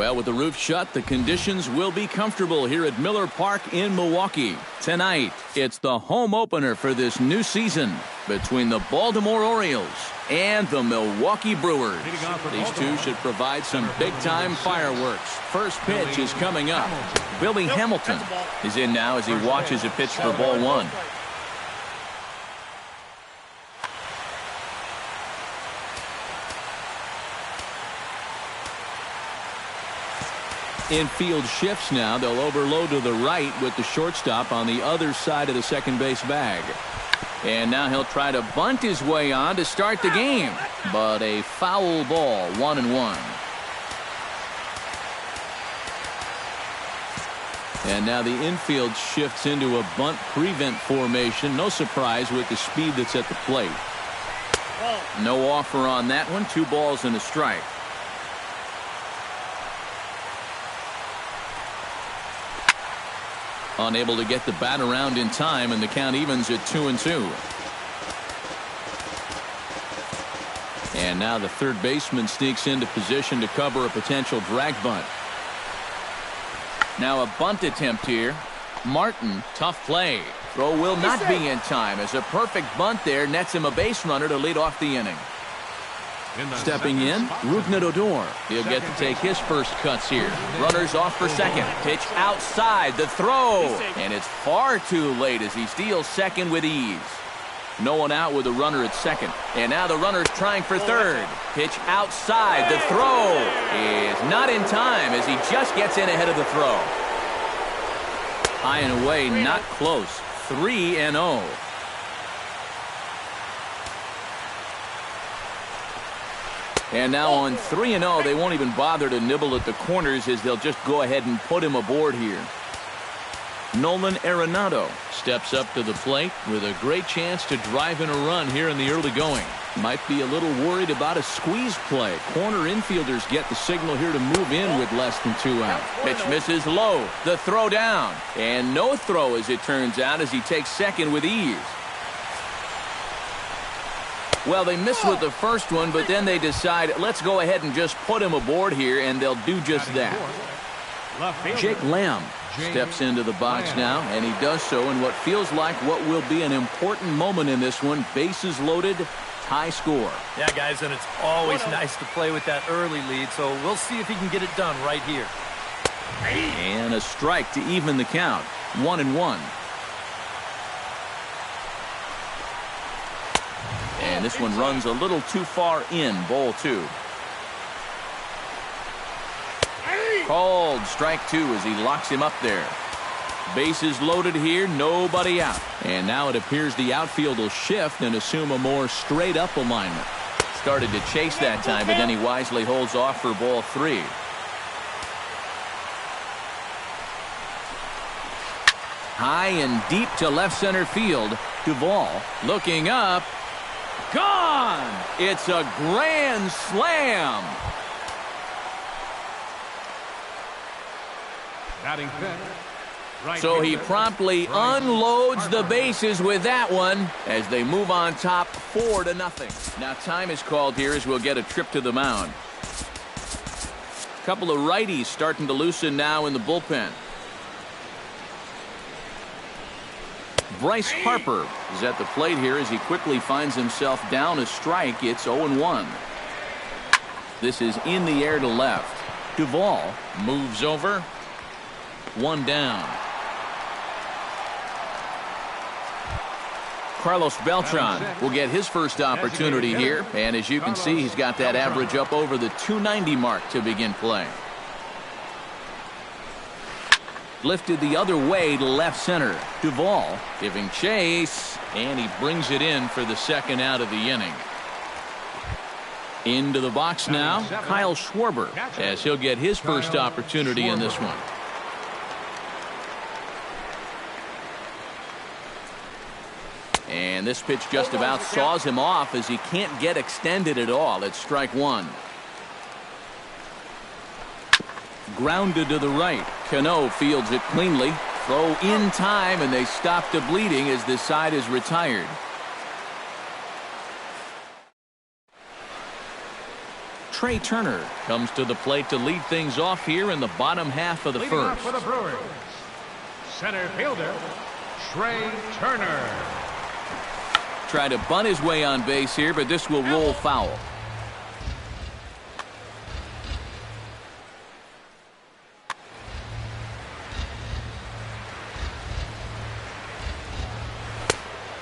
Well, with the roof shut, the conditions will be comfortable here at Miller Park in Milwaukee. Tonight, it's the home opener for this new season between the Baltimore Orioles and the Milwaukee Brewers. These two should provide some big-time fireworks. First pitch is coming up. Billy Hamilton is in now as he watches a pitch for ball one. Infield shifts now. They'll overload to the right with the shortstop on the other side of the second base bag. And now he'll try to bunt his way on to start the game. But a foul ball, 1-1. And now the infield shifts into a bunt prevent formation. No surprise with the speed that's at the plate. No offer on that one. 2 balls and a strike. Unable to get the bat around in time, and the count evens at 2-2. And now the third baseman sneaks into position to cover a potential drag bunt. Now a bunt attempt here. Martin, tough play. Throw will not be in time as a perfect bunt there nets him a base runner to lead off the inning. Stepping in, Rougned Odor. He'll get to take his first cuts here. Runners off for second. Pitch outside. The throw. And it's far too late as he steals second with ease. No one out with a runner at second. And now the runner's trying for third. Pitch outside. The throw is not in time as he just gets in ahead of the throw. High and away, not close. 3-0. And now on 3-0, they won't even bother to nibble at the corners as they'll just go ahead and put him aboard here. Nolan Arenado steps up to the plate with a great chance to drive in a run here in the early going. Might be a little worried about a squeeze play. Corner infielders get the signal here to move in with less than 2 out. Pitch misses low. The throw down. And no throw as it turns out as he takes second with ease. Well, they missed with the first one, but then they decide, let's go ahead and just put him aboard here, and they'll do just that. Jake Lamb steps into the box now, and he does so in what feels like what will be an important moment in this one. Bases loaded, tie score. Yeah, guys, and it's always nice to play with that early lead, so we'll see if he can get it done right here. And a strike to even the count. 1-1. And this one runs a little too far in. Ball 2. Called strike 2 as he locks him up there. Bases loaded here. Nobody out. And now it appears the outfield will shift and assume a more straight up alignment. Started to chase that time, but then he wisely holds off for ball 3. High and deep to left center field. Duvall looking up. Gone! It's a grand slam. So he promptly unloads the bases with that one as they move on top 4-0. Now time is called here as we'll get a trip to the mound. A couple of righties starting to loosen now in the bullpen. Bryce Harper is at the plate here as he quickly finds himself down a strike. It's 0-1. This is in the air to left. Duvall moves over. 1 down. Carlos Beltran will get his first opportunity here. And as you can see, he's got that average up over the 290 mark to begin play. Lifted the other way to left center. Duvall giving chase, and he brings it in for the second out of the inning. Into the box now, Kyle Schwarber, as he'll get his first opportunity in this one. And this pitch just about saws him off as he can't get extended at all. It's strike 1. Grounded to the right. Cano fields it cleanly. Throw in time, and they stop the bleeding as this side is retired. Trey Turner comes to the plate to lead things off here in the bottom half of the first. For the Brewers, center fielder, Trey Turner. Try to bunt his way on base here, but this will roll foul.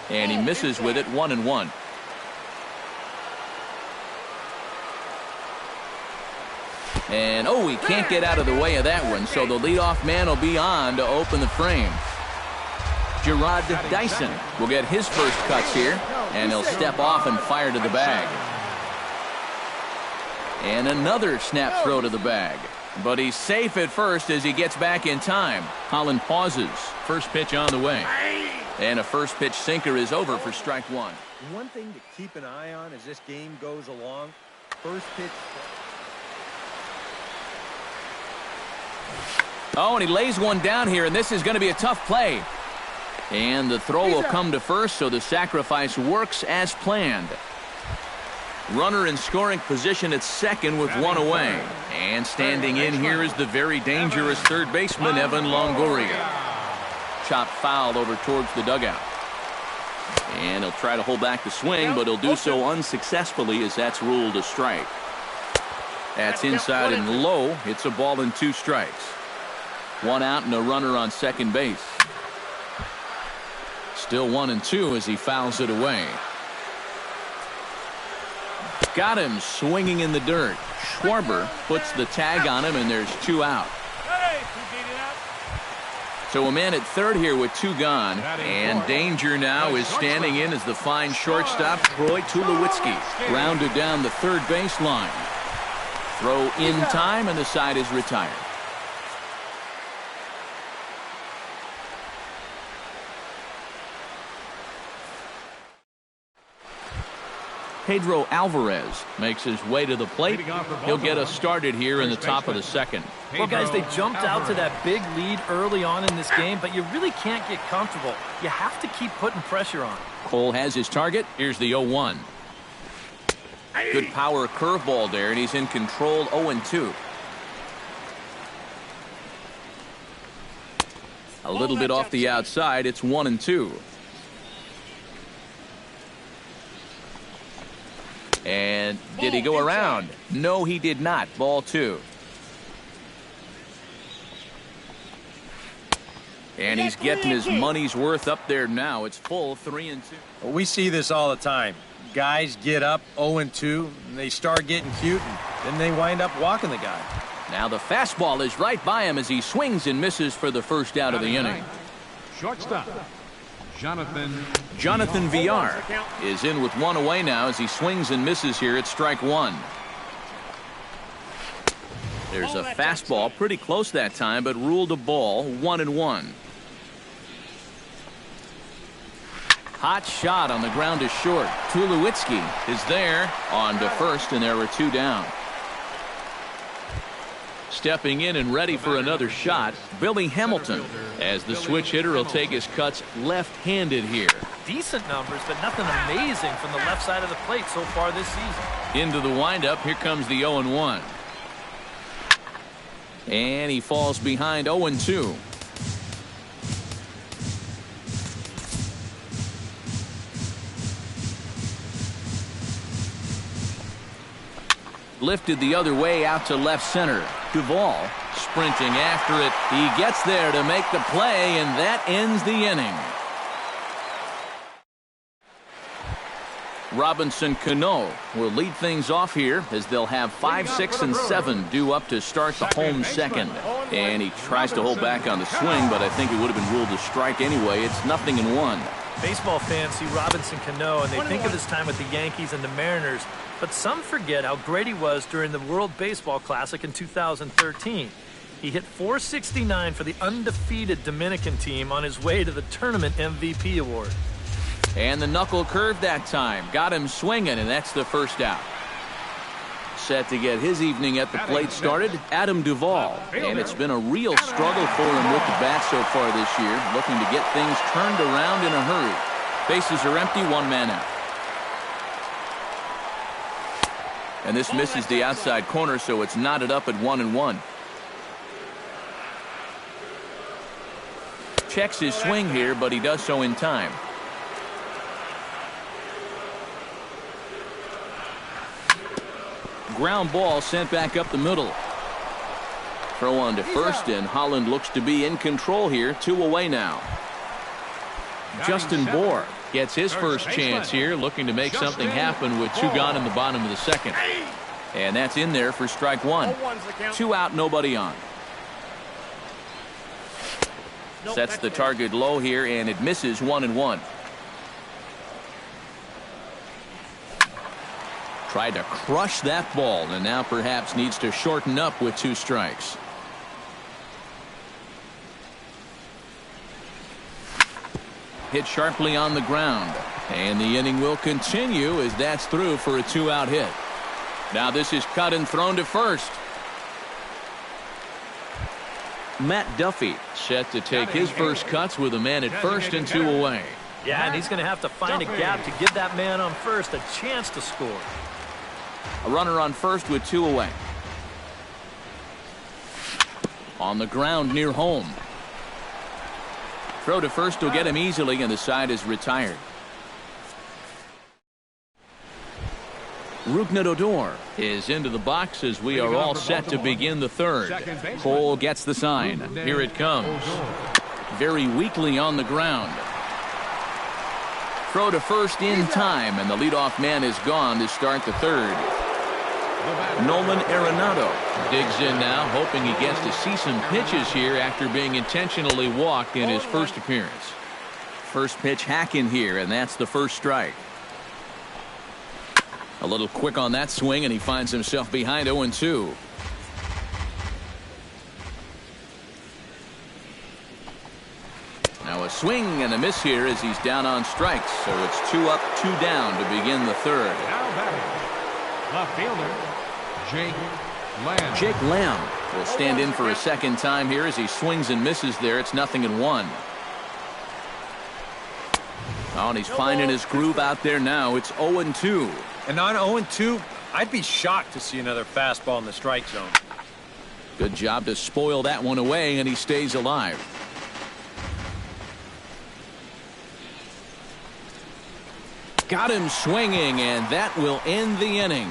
And he misses with it, 1-1. And he can't get out of the way of that one, so the leadoff man will be on to open the frame. Gerard Dyson will get his first cuts here, and he'll step off and fire to the bag. And another snap throw to the bag. But he's safe at first as he gets back in time. Holland pauses. First pitch on the way. And a first pitch sinker is over for strike one. One thing to keep an eye on as this game goes along, first pitch. And he lays one down here, and this is going to be a tough play. And the throw will come to first, so the sacrifice works as planned. Runner in scoring position at second with one away. And standing in here is the very dangerous third baseman, Evan Longoria. Chopped foul over towards the dugout. And he'll try to hold back the swing, but he'll do so unsuccessfully as that's ruled a strike. That's inside and low. It's a ball and 2 strikes. One out and a runner on second base. Still 1-2 as he fouls it away. Got him swinging in the dirt. Schwarber puts the tag on him, and there's 2 out. So a man at third here with 2 gone, and danger now is standing in as the fine shortstop Troy Tulowitzki rounded down the third baseline. Throw in time, and the side is retired. Pedro Alvarez makes his way to the plate. He'll get us started here in the top of the second. Well, guys, they jumped out to that big lead early on in this game, but you really can't get comfortable. You have to keep putting pressure on. Cole has his target. Here's the 0-1. Good power curveball there, and he's in control. 0-2. A little bit off the outside. It's 1-2. And did he go around? No, he did not. Ball 2. And he's getting his money's worth up there now. It's full 3-2. Well, we see this all the time. Guys get up 0-2, and they start getting cute, and then they wind up walking the guy. Now the fastball is right by him as he swings and misses for the first out of the inning. Shortstop, Jonathan Villar is in with 1 away now as he swings and misses here at strike 1. There's a fastball pretty close that time, but ruled a ball. 1-1. Hot shot on the ground is short. Tulowitzki is there on to first, and there are 2 down. Stepping in and ready for another shot, Billy Hamilton, as the switch hitter will take his cuts left-handed here. Decent numbers, but nothing amazing from the left side of the plate so far this season. Into the windup, here comes the 0-1. And he falls behind 0-2. Lifted the other way out to left center. Duvall sprinting after it. He gets there to make the play, and that ends the inning. Robinson Cano will lead things off here as they'll have 5, 6, and 7 due up to start the home second. And he tries to hold back on the swing, but I think it would have been ruled a strike anyway. It's 0-1. Baseball fans see Robinson Cano, and they think of his time with the Yankees and the Mariners, but some forget how great he was during the World Baseball Classic in 2013. He hit .469 for the undefeated Dominican team on his way to the tournament MVP award. And the knuckle curve that time. Got him swinging, and that's the first out. Set to get his evening at the plate started, Adam Duvall. And it's been a real struggle for him with the bat so far this year, looking to get things turned around in a hurry. Bases are empty, 1 man out. And this misses the outside corner, so it's knotted up at 1-1. Checks his swing here, but he does so in time. Ground ball sent back up the middle. Throw on to first, and Holland looks to be in control here. 2 away now. Justin Bohr gets his first chance here, looking to make something happen with 2 gone in the bottom of the second. And that's in there for strike 1. 2 out, nobody on. Sets the target low here, and it misses 1-1. Tried to crush that ball, and now perhaps needs to shorten up with 2 strikes. Hit sharply on the ground, and the inning will continue as that's through for a 2-out hit. Now this is cut and thrown to first. Matt Duffy set to take his first cuts with a man at first and 2 away. Yeah, and he's going to have to find a gap to give that man on first a chance to score. A runner on first with 2 away. On the ground near home. Throw to first will get him easily, and the side is retired. Rougned is into the box as we are all set to begin the third. Cole gets the sign. Here it comes. Very weakly on the ground. Throw to first in time, and the leadoff man is gone to start the third. Nolan Arenado digs in now, hoping he gets to see some pitches here after being intentionally walked in his first appearance. First pitch hack in here, and that's the first strike. A little quick on that swing, and he finds himself behind 0-2. Now a swing and a miss here as he's down on strikes, so it's 2 up, 2 down to begin the third. Now batting, left fielder, Jake Lamb. Jake Lamb will stand in for a second time here as he swings and misses there. It's 0-1. Oh, and he's finding his groove out there now. It's 0-2. And on 0-2, I'd be shocked to see another fastball in the strike zone. Good job to spoil that one away, and he stays alive. Got him swinging, and that will end the inning.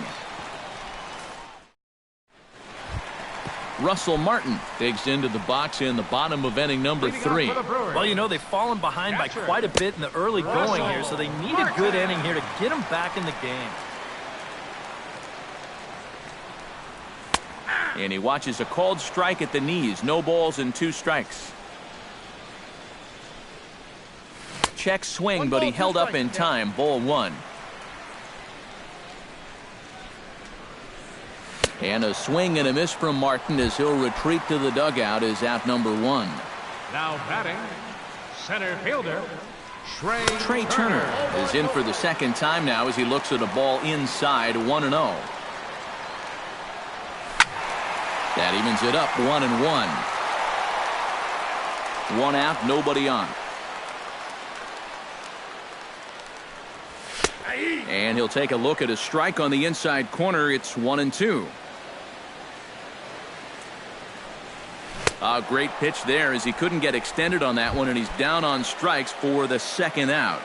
Russell Martin digs into the box in the bottom of inning number 3. Well, you know, they've fallen behind by quite a bit in the early going here, so they need a good inning here to get them back in the game. And he watches a called strike at the knees. No balls and 2 strikes. Check swing, but he held up in time. Ball 1. And a swing and a miss from Martin as he'll retreat to the dugout is out number 1. Now batting, center fielder, Trey Turner is in for the second time now as he looks at a ball inside. 1-0. That evens it up. 1-1. 1 out, nobody on. And he'll take a look at a strike on the inside corner. It's 1-2. A great pitch there as he couldn't get extended on that one, and he's down on strikes for the second out.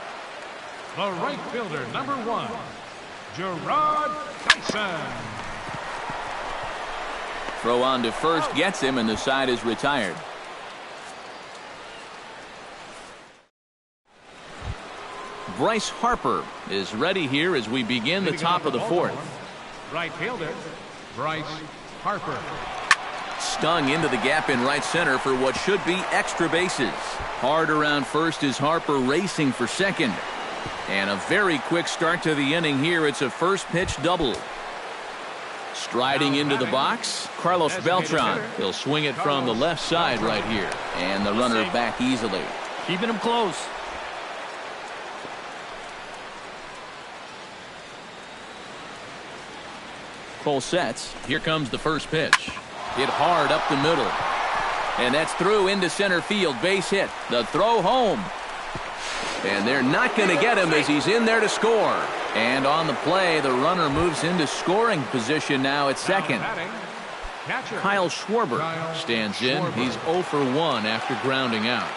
The right fielder, number 1, Gerard Dyson. Throw on to first gets him, and the side is retired. Bryce Harper is ready here as we begin the top of the 4th. Right fielder, Bryce Harper. Stung into the gap in right center for what should be extra bases. Hard around first is Harper racing for second. And a very quick start to the inning here. It's a first pitch double. Striding into the box, Carlos Beltran. He'll swing it from the left side right here. And the runner back easily. Keeping him close. Cole sets. Here comes the first pitch. Hit hard up the middle. And that's through into center field. Base hit. The throw home. And they're not going to get him as he's in there to score. And on the play, the runner moves into scoring position now at second. Kyle Schwarber stands in. He's 0 for 1 after grounding out.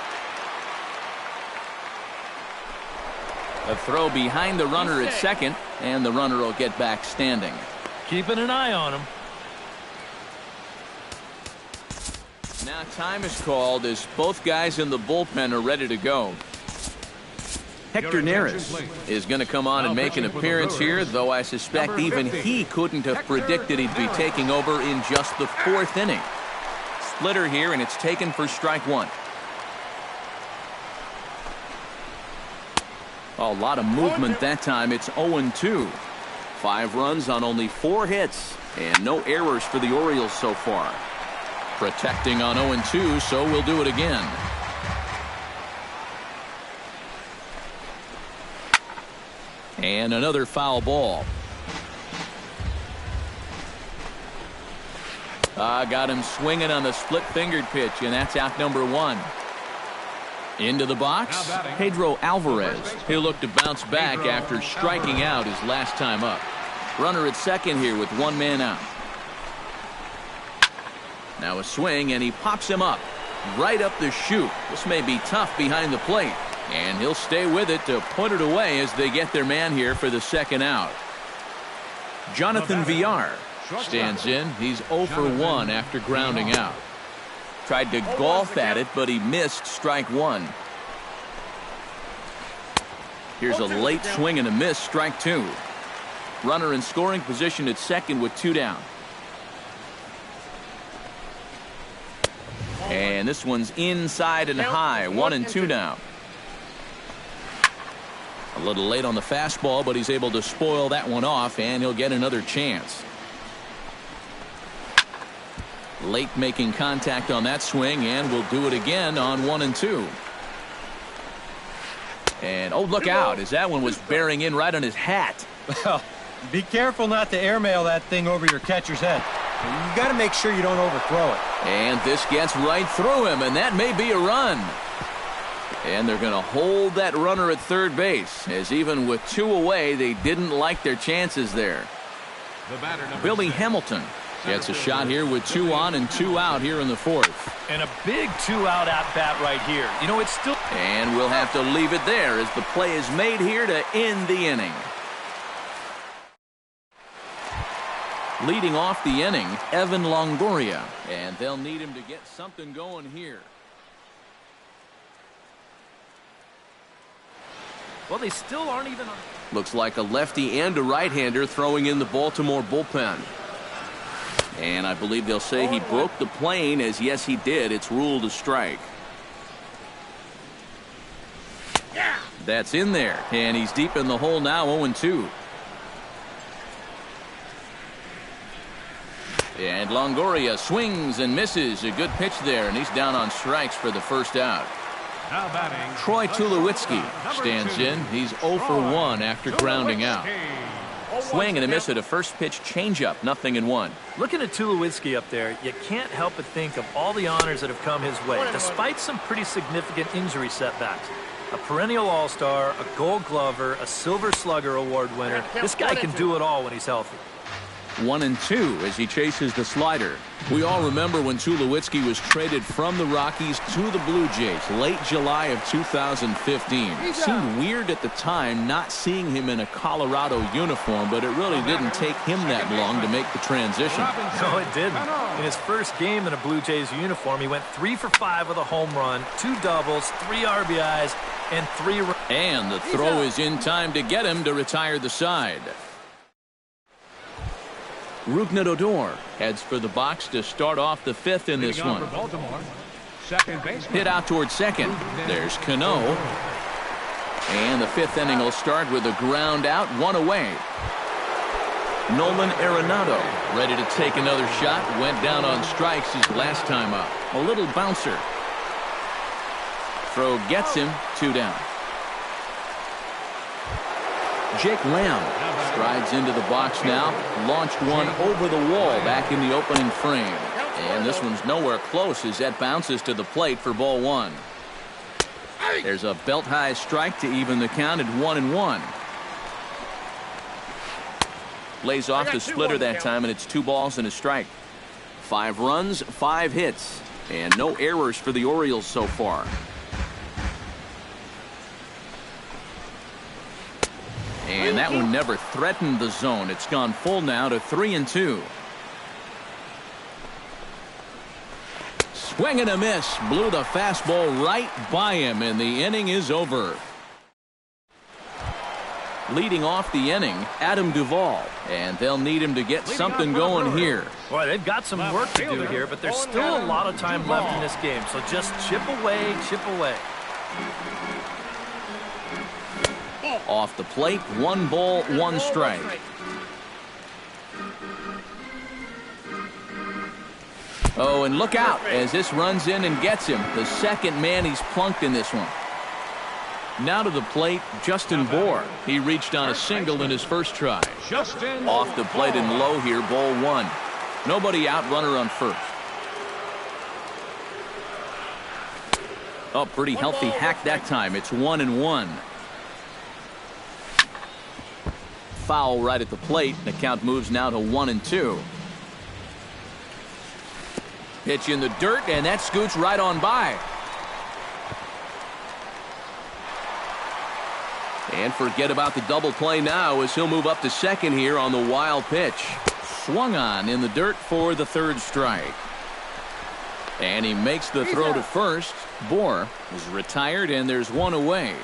A throw behind the runner at second, and the runner will get back standing. Keeping an eye on him. Now time is called as both guys in the bullpen are ready to go. Hector Neris is going to come on and make an appearance here, though I suspect even he couldn't have predicted he'd be taking over in just the 4th inning. Splitter here, and it's taken for strike 1. A lot of movement that time. It's 0-2. 5 runs on only 4 hits, and no errors for the Orioles so far. Protecting on 0-2, so we'll do it again. And another foul ball. Got him swinging on the split-fingered pitch, and that's out number 1. Into the box, Pedro Alvarez. He'll look to bounce back after striking out his last time up. Runner at second here with 1 man out. Now a swing, and he pops him up. Right up the chute. This may be tough behind the plate. And he'll stay with it to put it away as they get their man here for the second out. Jonathan Villar stands in. He's 0 for 1 after grounding out. Tried to golf at it, but he missed strike 1. Here's a late swing and a miss, strike 2. Runner in scoring position at second with 2 down. And this one's inside and high, 1-2 now. A little late on the fastball, but he's able to spoil that one off, and he'll get another chance. Late making contact on that swing, and we'll do it again on 1-2. And oh, look out, as that one was bearing in right on his hat. Well, be careful not to airmail that thing over your catcher's head. You got to make sure you don't overthrow it. And this gets right through him, and that may be a run. And they're going to hold that runner at third base, as even with 2 away, they didn't like their chances there. Billy Hamilton gets a shot here with 2 on and 2 out here in the 4th. And a big 2-out at-bat right here. You know, it's still... And we'll have to leave it there as the play is made here to end the inning. Leading off the inning, Evan Longoria. And they'll need him to get something going here. Well, they still aren't even on. Looks like a lefty and a right-hander throwing in the Baltimore bullpen. And I believe they'll say he broke the plane, as yes he did. It's ruled a strike. That's in there, and he's deep in the hole now, 0-2. And Longoria swings and misses. A good pitch there, and he's down on strikes for the first out. Troy Tulowitzki stands in. He's 0 for 1 after grounding out. Swing and a miss at a first pitch changeup, 0-1. Looking at Tulowitzki up there, you can't help but think of all the honors that have come his way, despite some pretty significant injury setbacks. A perennial all-star, a gold glover, a silver slugger award winner. This guy can do it all when he's healthy. 1-2 as he chases the slider. We all remember when Tulowitzki was traded from the Rockies to the Blue Jays late July of 2015. It seemed weird at the time not seeing him in a Colorado uniform, but it really didn't take him that long to make the transition. No, it didn't. In his first game in a Blue Jays uniform, he went 3 for 5 with a home run, 2 doubles, 3 RBIs, and 3 runs. And the throw is in time to get him to retire the side. Rougned Odor heads for the box to start off the 5th in this one. Hit out towards second. There's Cano. And the 5th inning will start with a ground out, 1 away. Nolan Arenado ready to take another shot. Went down on strikes his last time up. A little bouncer. Throw gets him, 2 down. Jake Lamb strides into the box now. Launched one over the wall back in the opening frame. And this one's nowhere close as that bounces to the plate for ball 1. There's a belt-high strike to even the count at 1-1. Lays off the splitter that time, and it's 2 balls and a strike. 5 runs, 5 hits, and no errors for the Orioles so far. And that one never threatened the zone. It's gone full now to 3-2. Swing and a miss. Blew the fastball right by him, and the inning is over. Leading off the inning, Adam Duvall, and they'll need him to get something going here. Boy, they've got some work to do here, but there's still a lot of time left in this game, so just chip away, chip away. Off the plate, 1 ball, 1 strike. Oh, and look out as this runs in and gets him. The second man he's plunked in this one. Now to the plate, Justin Bohr. He reached on a single in his first try. Off the plate and low here, ball 1. Nobody out, runner on first. Oh, pretty healthy hack that time. It's 1-1. Foul right at the plate. The count moves now to 1-2. Pitch in the dirt, and that scoots right on by. And forget about the double play now as he'll move up to second here on the wild pitch. Swung on in the dirt for the 3rd strike. And he makes the throw to first. Bohr is retired, and there's 1 away.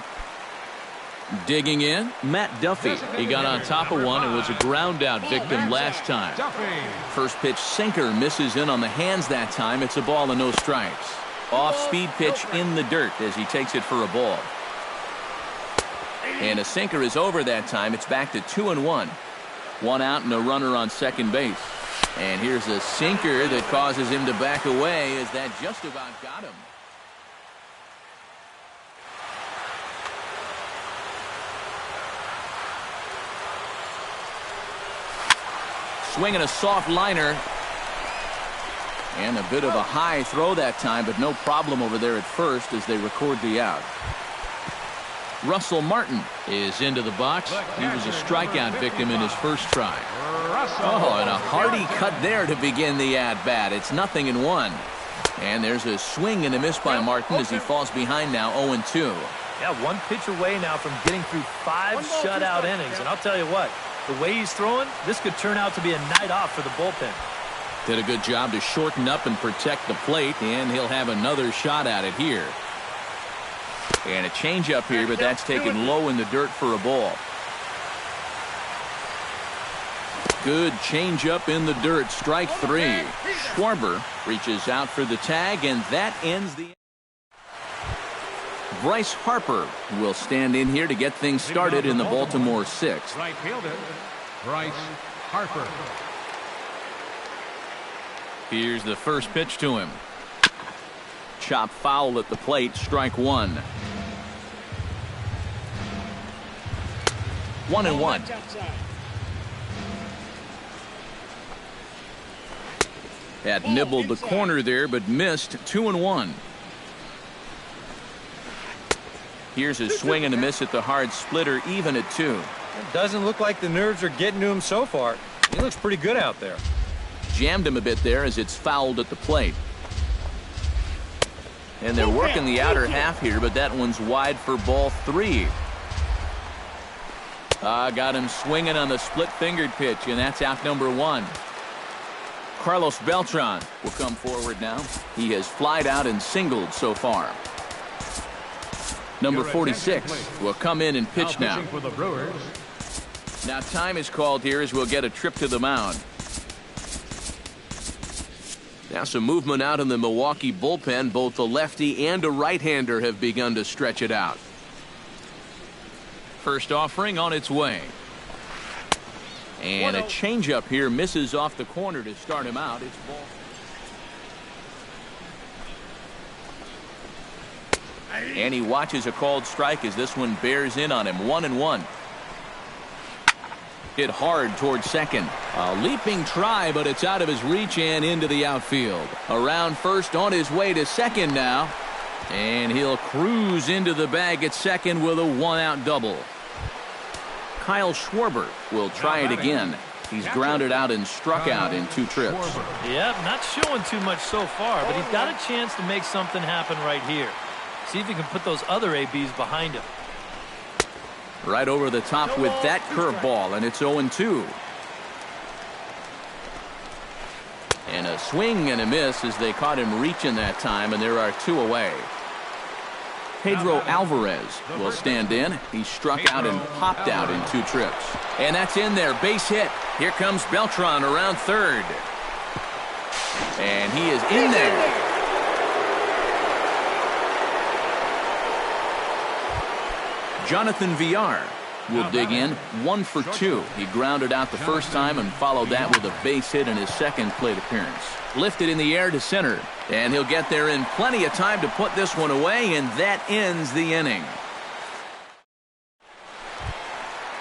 Digging in, Matt Duffy. He got on top of one and was a ground out victim last time. First pitch sinker misses in on the hands that time. It's a ball and no strikes. Off-speed pitch in the dirt as he takes it for a ball. And a sinker is over that time. It's back to 2-1. 1 out and a runner on second base. And here's a sinker that causes him to back away as that just about got him. Swinging a soft liner. And a bit of a high throw that time, but no problem over there at first as they record the out. Russell Martin is into the box. He was a strikeout victim in his first try. Oh, and a hearty cut there to begin the at-bat. It's 0-1. And there's a swing and a miss by Martin as he falls behind now 0-2. Yeah, 1 pitch away now from getting through 5 shutout innings. And I'll tell you what, the way he's throwing, this could turn out to be a night off for the bullpen. Did a good job to shorten up and protect the plate, and he'll have another shot at it here. And a changeup here, but that's taken low in the dirt for a ball. Good changeup in the dirt, strike 3. Schwarber reaches out for the tag, and that ends the... Bryce Harper will stand in here to get things started in the Baltimore 6th. Right fielder, Bryce Harper. Here's the first pitch to him. Chop foul at the plate, strike 1. 1-1. Had nibbled the corner there, but missed. 2-1. Here's a swing and a miss at the hard splitter, even at 2. It doesn't look like the nerves are getting to him so far. He looks pretty good out there. Jammed him a bit there as it's fouled at the plate. And they're working the outer half here, but that one's wide for ball 3. Got him swinging on the split-fingered pitch, and that's out number 1. Carlos Beltran will come forward now. He has flied out and singled so far. Number 46 will come in and pitch now. Now time is called here as we'll get a trip to the mound. Now some movement out in the Milwaukee bullpen. Both the lefty and a right-hander have begun to stretch it out. First offering on its way. And a changeup here misses off the corner to start him out. It's ball. And he watches a called strike as this one bears in on him. 1-1. Hit hard towards second. A leaping try, but it's out of his reach and into the outfield. Around first, on his way to second now. And he'll cruise into the bag at second with a 1-out double. Kyle Schwarber will try it again. He's grounded out and struck out in 2 trips. Yep, not showing too much so far, but he's got a chance to make something happen right here. See if he can put those other ABs behind him. Right over the top with that curveball, and it's 0-2. And a swing and a miss as they caught him reaching that time, and there are 2 away. Pedro Alvarez will stand in. He struck out and popped out in 2 trips. And that's in there. Base hit. Here comes Beltran around third. And he is in there. Jonathan Villar will dig in. 1 for 2. He grounded out the first time and followed that with a base hit in his second plate appearance. Lifted in the air to center, and he'll get there in plenty of time to put this one away, and that ends the inning.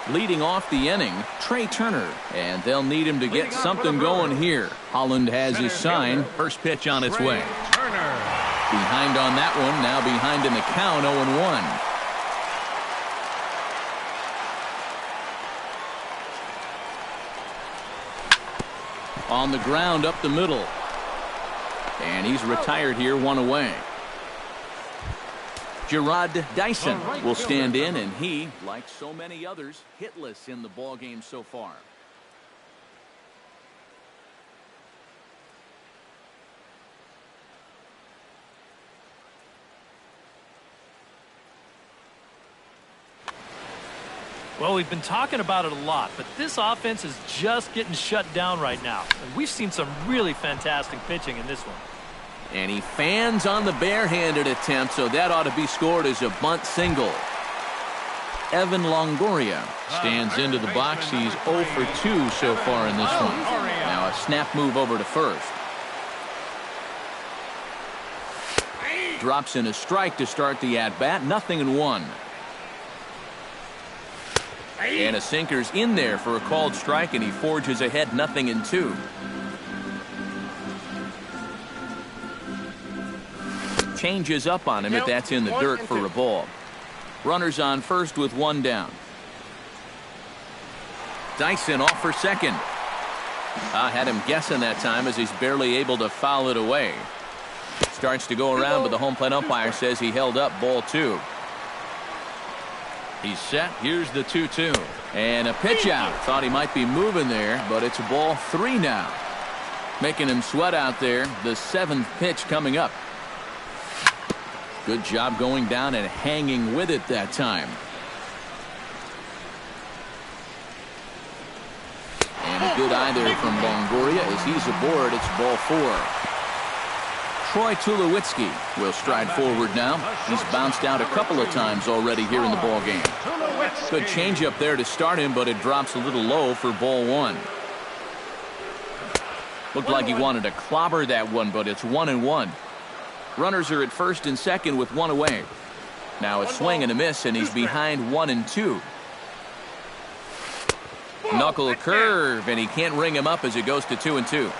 Leading off the inning, Trey Turner, and they'll need him to get something going here. Holland has his sign. First pitch on its way. Behind on that one, now behind in the count, 0-1. On the ground up the middle. And he's retired here, 1 away. Gerard Dyson will stand in, and he, like so many others, hitless in the ballgame so far. Well, we've been talking about it a lot, but this offense is just getting shut down right now. And we've seen some really fantastic pitching in this one. And he fans on the barehanded attempt, so that ought to be scored as a bunt single. Evan Longoria stands into the box. He's 0 for 2 so far in this one. Now a snap move over to first. Drops in a strike to start the at-bat. 0-1. And a sinker's in there for a called strike, and he forges ahead 0-2. Changes up on him if that's in the dirt for a ball. Runners on first with 1 down. Dyson off for second. I had him guessing that time as he's barely able to foul it away. Starts to go around, but the home plate umpire says he held up, ball 2. He's set. Here's the 2-2. And a pitch out. Thought he might be moving there, but it's ball 3 now. Making him sweat out there. The 7th pitch coming up. Good job going down and hanging with it that time. And a good eye there from Longoria as he's aboard. It's ball 4. Troy Tulowitzki will stride forward now. He's bounced out a couple of times already here in the ball game. Good changeup there to start him, but it drops a little low for ball 1. Looked like he wanted to clobber that one, but it's 1-1. Runners are at first and second with 1 away. Now a swing and a miss, and he's behind 1-2. Knuckle curve, and he can't ring him up as it goes to 2-2.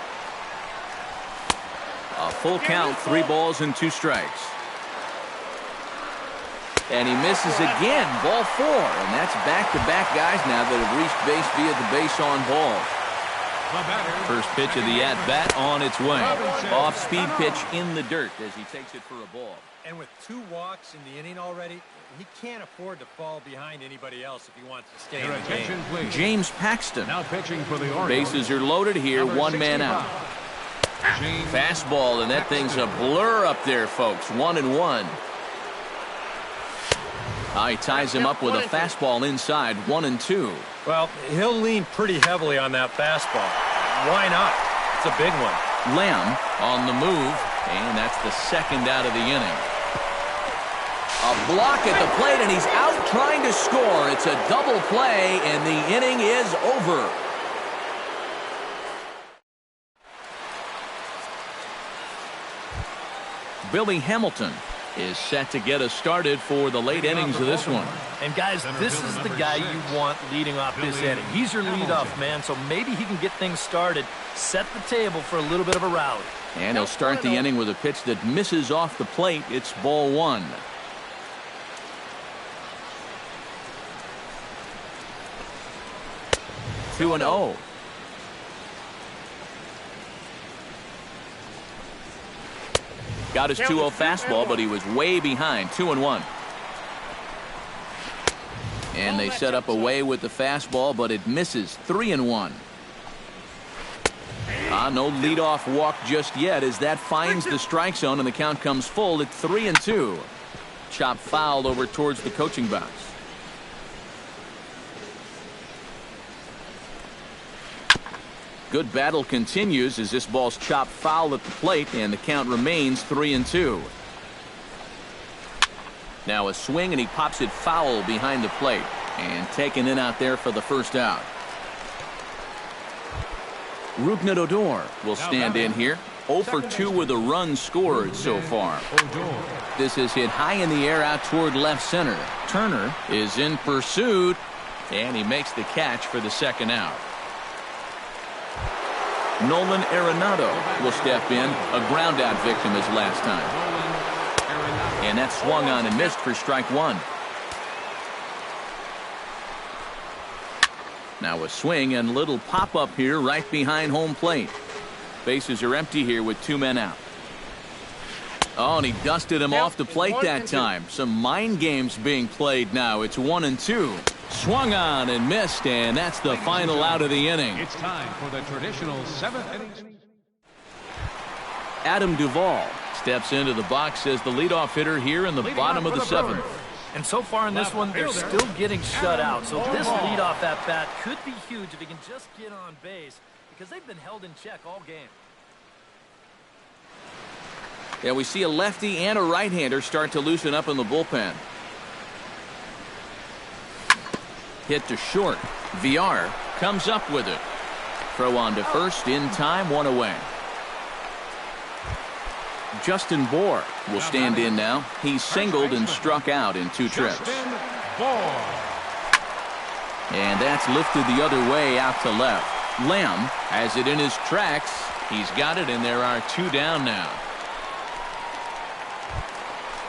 A full count, 3 balls and 2 strikes. And he misses again, ball 4. And that's back-to-back guys now that have reached base via the base on ball. First pitch of the at-bat on its way. Off-speed pitch in the dirt as he takes it for a ball. And with 2 walks in the inning already, he can't afford to fall behind anybody else if he wants to stay in the game. James Paxton. Now pitching for the Orioles. Bases are loaded here, 1 man out. Fastball, and that thing's a blur up there, folks. 1-1. He ties him up with a fastball inside, 1-2. Well, he'll lean pretty heavily on that fastball. Why not? It's a big one. Lamb on the move, and that's the 2nd out of the inning. A block at the plate, and he's out trying to score. It's a double play, and the inning is over. Billy Hamilton is set to get us started for the late innings of this one. And guys, this is the guy you want leading off this inning. He's your leadoff man, so maybe he can get things started, set the table for a little bit of a rally. And he'll start the inning with a pitch that misses off the plate. It's ball 1. Two and 0. Got his 2-0 fastball, but he was way behind, 2-1. And they set up away with the fastball, but it misses, 3-1. No leadoff walk just yet as that finds the strike zone and the count comes full at 3-2. Chop foul over towards the coaching box. Good battle continues as this ball's chopped foul at the plate and the count remains 3-2. Now a swing and he pops it foul behind the plate and taken in out there for the first out. Odor will stand in here. 0 for 2 with a run scored so far. This is hit high in the air out toward left center. Turner is in pursuit and he makes the catch for the second out. Nolan Arenado will step in. A ground out victim his last time. And that swung on and missed for strike one. Now a swing and little pop up here right behind home plate. Bases are empty here with 2 men out. Oh, and he dusted him off the plate that time. Some mind games being played now. It's 1-2. Swung on and missed, and that's the final out of the inning. It's time for the traditional 7th inning. Adam Duvall steps into the box as the leadoff hitter here in the bottom of the 7th. And so far in this one, they're still getting shut out. So this leadoff at bat could be huge if he can just get on base because they've been held in check all game. Yeah, we see a lefty and a right-hander start to loosen up in the bullpen. Hit to short. VR comes up with it. Throw on to first in time, 1 away. Justin Bour will stand in now. He's singled and struck out in 2 trips. And that's lifted the other way out to left. Lamb has it in his tracks. He's got it, and there are 2 down now.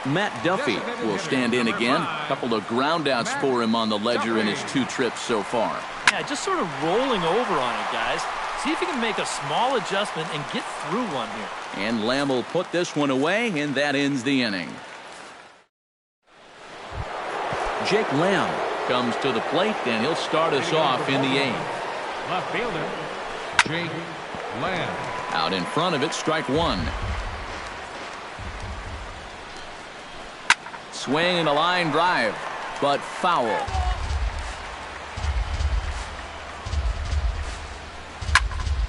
Matt Duffy will stand in again. A couple of ground outs for him on the ledger in his 2 trips so far. Yeah, just sort of rolling over on it, guys. See if he can make a small adjustment and get through one here. And Lamb will put this one away, and that ends the inning. Jake Lamb comes to the plate, and he'll start us off in the 8th. Left fielder, Jake Lamb. Out in front of it, strike 1. Swing and a line drive, but foul.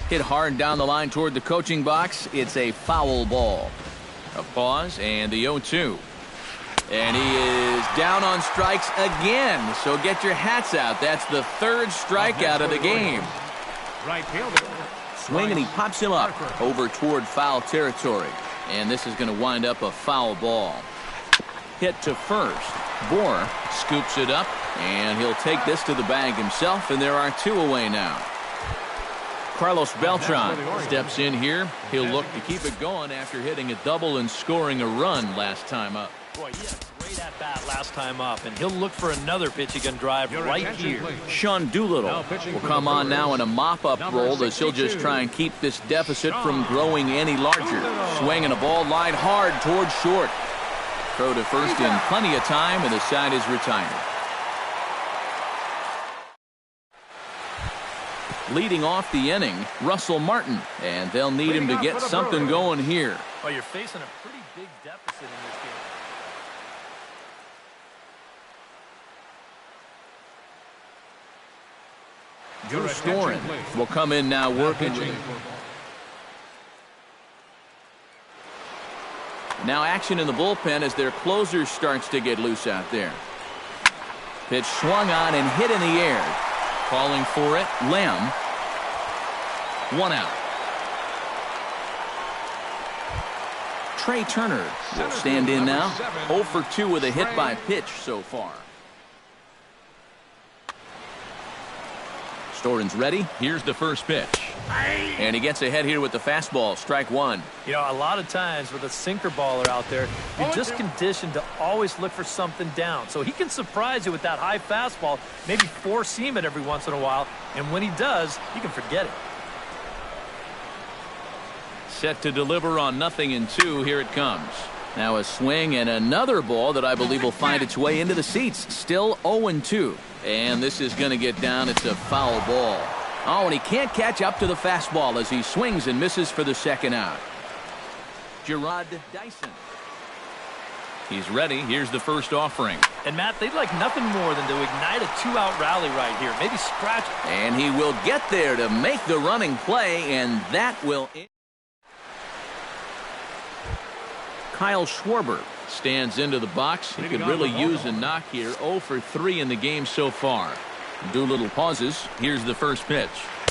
Hit hard down the line toward the coaching box. It's a foul ball. A pause and the 0-2. And he is down on strikes again. So get your hats out. That's the 3rd strikeout of the game. Right fielder. Swing and he pops him up over toward foul territory. And this is going to wind up a foul ball. Hit to first. Bour scoops it up and he'll take this to the bag himself, and there are 2 away now. Carlos Beltran steps in here. He'll look to keep it going after hitting a double and scoring a run last time up. Boy, he had a great at bat last time up, and he'll look for another pitch he can drive right here. Sean Doolittle will come on now in a mop-up role as he'll just try and keep this deficit from growing any larger. Swinging a ball line hard towards short. Throw to first in plenty of time, and the side is retired. Leading off the inning, Russell Martin, and they'll need him to get something going here. Well, you're facing a pretty big deficit in this game. Drew Storen will come in now working with it. Now action in the bullpen as their closer starts to get loose out there. Pitch swung on and hit in the air. Calling for it, Lamb. 1 out. Trey Turner will stand in now. 0 for 2 with a hit by pitch so far. Storen's ready. Here's the first pitch. And he gets ahead here with the fastball, strike 1. You know, a lot of times with a sinker baller out there, you're just conditioned to always look for something down. So he can surprise you with that high fastball, maybe four-seam it every once in a while, and when he does, you can forget it. set to deliver on 0-2. Here it comes. Now a swing and another ball that I believe will find its way into the seats. Still 0-2. And this is going to get down. It's a foul ball. Oh, and he can't catch up to the fastball as he swings and misses for the second out. Gerard Dyson. He's ready. Here's the first offering. And, Matt, they'd like nothing more than to ignite a two-out rally right here. Maybe scratch. And he will get there to make the running play, and that will... Kyle Schwarber stands into the box. He could really use a knock here. 0 for 3 in the game so far. Doolittle pauses. Here's the first pitch.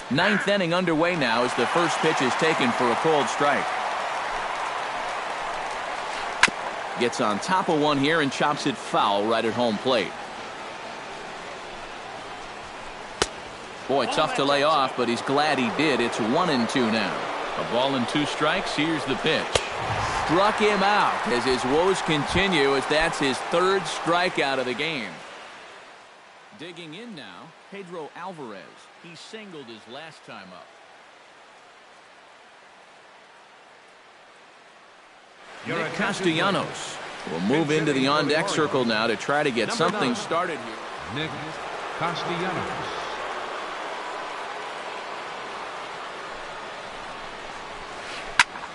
Ninth inning underway now as the first pitch is taken for a called strike. Gets on top of one here and chops it foul right at home plate. Boy, tough to lay off, but he's glad he did. It's 1-2 now. A ball and 2 strikes. Here's the pitch. Struck him out as his woes continue, as that's his third strikeout of the game. Digging in now, Pedro Alvarez. He singled his last time up. Nick Castellanos will move into the on-deck circle now to try to get something started here. Nick Castellanos.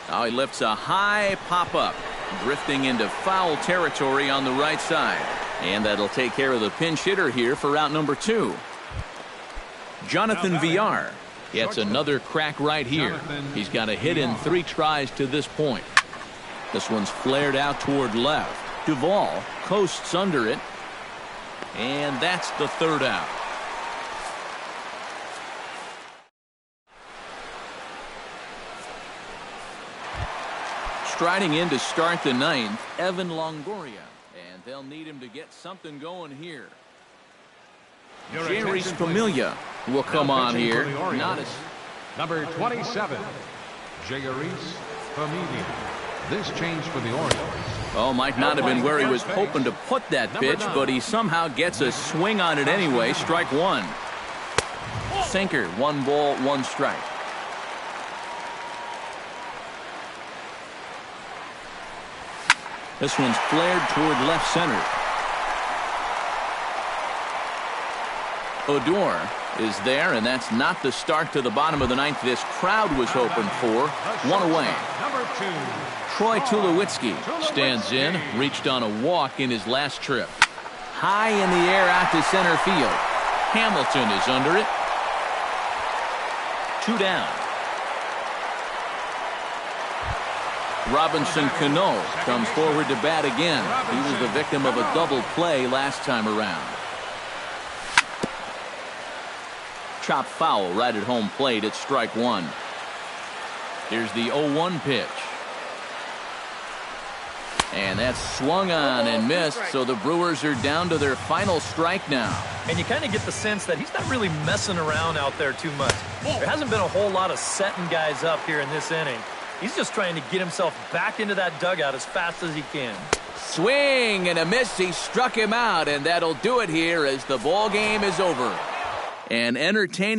Now he lifts a high pop-up, drifting into foul territory on the right side. And that'll take care of the pinch hitter here for out number 2. Jonathan Villar gets another crack right here. He's got a hit in 3 tries to this point. This one's flared out toward left. Duvall coasts under it. And that's the third out. Striding in to start the 9th, Evan Longoria. And they'll need him to get something going here. Jerry Familia will come on here. Not as number 27, Jerry Familia. This change for the Orioles. Oh, might not have been where he was hoping to put that pitch, but he somehow gets a swing on it anyway. Strike 1. Sinker, 1 ball, 1 strike. This one's flared toward left center. Odor is there, and that's not the start to the bottom of the 9th this crowd was hoping for. 1 away. Number 2. Troy Tulowitzki stands in, reached on a walk in his last trip. High in the air out to center field. Hamilton is under it. 2 down. Robinson Cano comes forward to bat again. He was the victim of a double play last time around. Chop foul right at home plate at strike 1. Here's the 0-1 pitch. And that's swung on and missed, so the Brewers are down to their final strike now. And you kind of get the sense that he's not really messing around out there too much. There hasn't been a whole lot of setting guys up here in this inning. He's just trying to get himself back into that dugout as fast as he can. Swing and a miss. He struck him out, and that'll do it here as the ball game is over. An entertaining